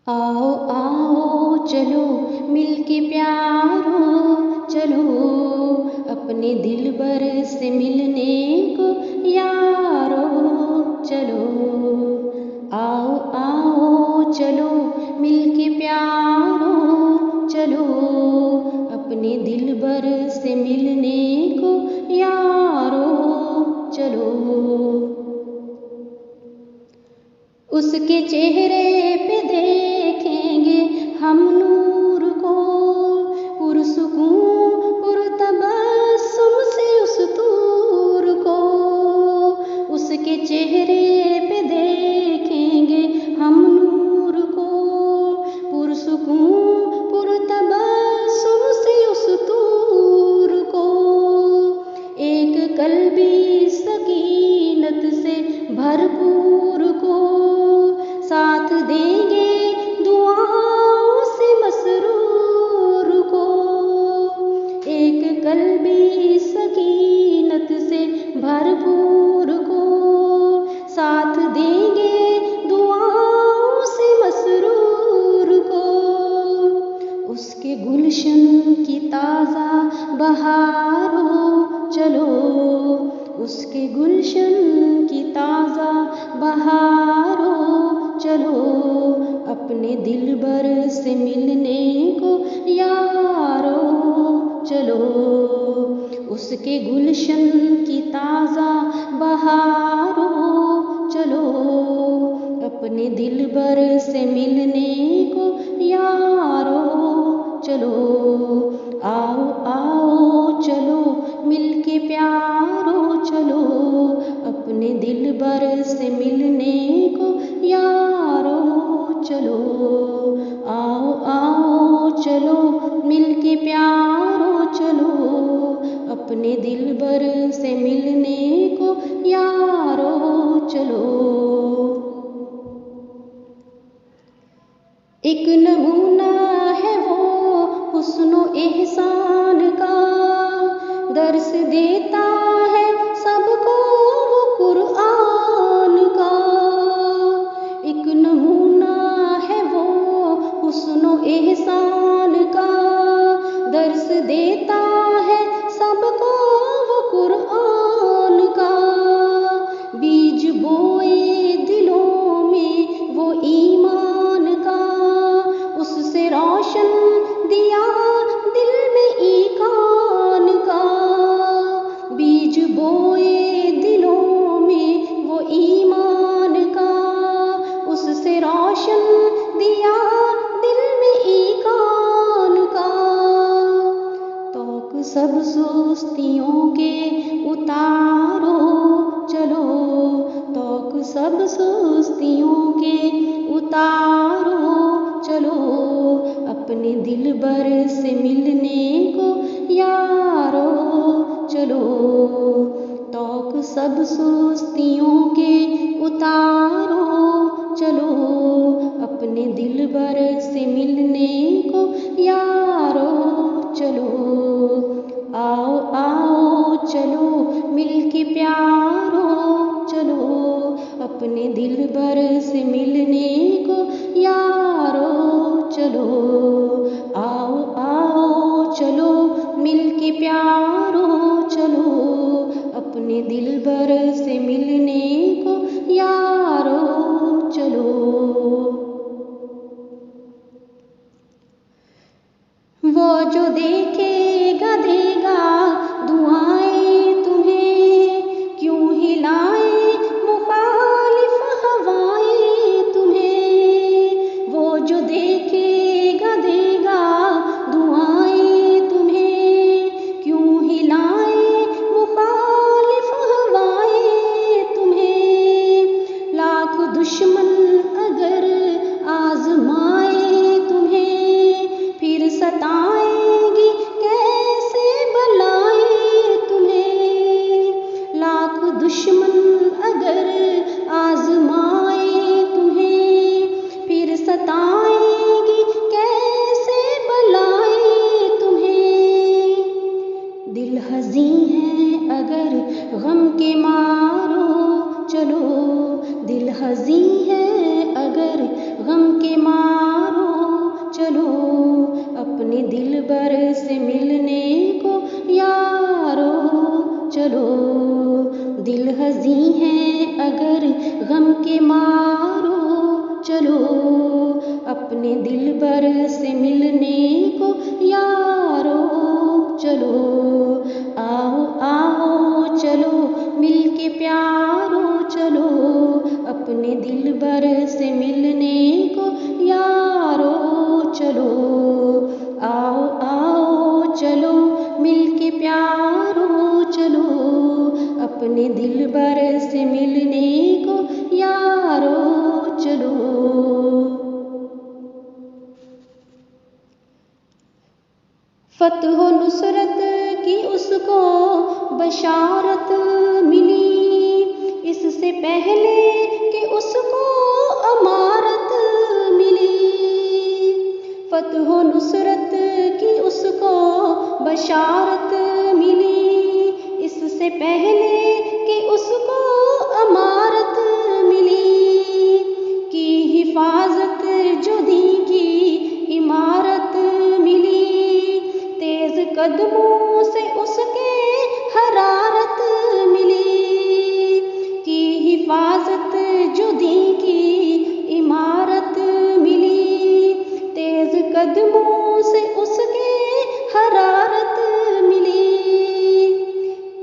आओ आओ चलो मिलके प्यारो, चलो अपने दिलबर से मिलने को यारो। चलो आओ आओ चलो मिलके प्यारो, चलो अपने दिलबर से मिलने को यारो। चलो उसके चेहरे पे देखेंगे हम नूर को, पुरसुकून पुरतबस्सुम से उस दूर को। उसके चेहरे पे देखेंगे हम नूर को, पुरसुकून पुरतबस्सुम से उस दूर को। एक कल्बी सकीनत से भरपूर को साथ देंगे दुआओं से मसरूर को। एक कल्बी सकीनत से भरपूर को साथ देंगे दुआओं से मसरूर को। उसके गुलशन की ताज़ा बहारों, चलो उसके गुलशन की ताज़ा बहारों। चलो अपने दिलबर से मिलने को यारो। चलो उसके गुलशन की ताज़ा बहारों, चलो अपने दिलबर से मिलने को यारो। चलो आओ आओ चलो मिलके प्यारो, चलो अपने दिलबर से मिलने को यारो। चलो आओ आओ चलो मिलके प्यारो, चलो अपने दिलबर से मिलने को यारो। चलो एक नमूना है वो हुस्नो एहसान का, दर्स देता है सबको वो कुरआन का। एक नमूना है वो हुस्नो एहसान का, दर्स देता है सबको वो कुरआन का। बीज बोए दिलों में वो ईमान का, उससे रोशन दिया दिल में ईकान का। बीज बोए दिलों में वो ईमान का, उससे रोशन दिया दिल में ईकान का। तौक सब सुस्तियों के उतारो, चलो तौक सब सुस्तियों के उतारो। चलो अपने दिलबर से मिलने को यारो। चलो तौक सब सुस्तियों के उतारो, चलो अपने दिलबर से मिलने को यारो। चलो आओ आओ चलो मिलके प्यारो, चलो अपने दिलबर से मिलने को यारो। चलो आओ आओ चलो मिलके प्यारो, चलो अपने दिलबर से मिलने को यारो। चलो वो जो देखेगा देगा दुआएं तुम्हें, क्यों हिलाए मुखालिफ हवाएं तुम्हें। वो जो देखेगा देगा दुआएं तुम्हें, क्यों हिलाए मुखालिफ हवाएं तुम्हें। लाख दुश्मन अगर आजमाए तुम्हें, फिर सताएंगी अपने दिलबर से मिलने को यारो चलो। आओ आओ चलो मिलके प्यारो चलो, अपने दिलबर से मिलने को यारो चलो। आओ आओ चलो मिलके प्यारो चलो, अपने दिलबर से मिलने को यारो चलो। फतह नुसरत की उसको बशारत मिली, इससे पहले कि उसको अमारत मिली। फतह नुसरत की उसको बशारत मिली, इससे पहले कि उसको अमारत मिली। की हिफाजत जो दी की इमारत मिली, तेज कदमों से उसके हरारत मिली। की हिफाजत जो दी की इमारत मिली, तेज कदमों से उसके हरारत मिली।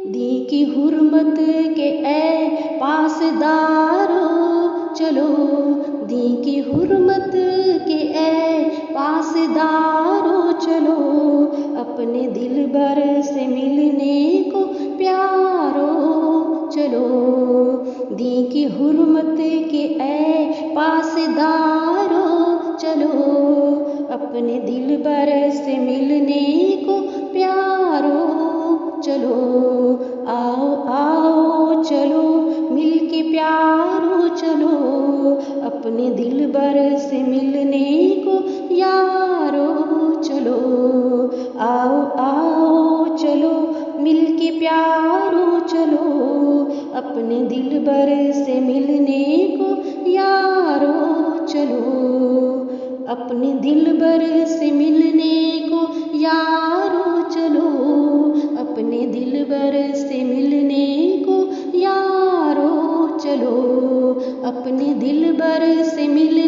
दी की हुर्मत के ए पासदारो चलो, दी की हुर्मत के ए पासदारो चलो, अपने दिलबर से मिलने को प्यारो चलो। दी की हुर्मत के ए पासदारो चलो, अपने दिलबर से मिलने को प्यारो चलो। आओ आओ चलो मिलके प्यारो चलो, अपने दिलबर से मिलने को यारो चलो। आओ आओ चलो मिलके प्यारो चलो, अपने दिलबर से मिलने को यारो चलो। अपने दिलबर से मिलने को यारो चलो, अपने दिलबर से मिलने को यारो चलो, अपने दिलबर से मिल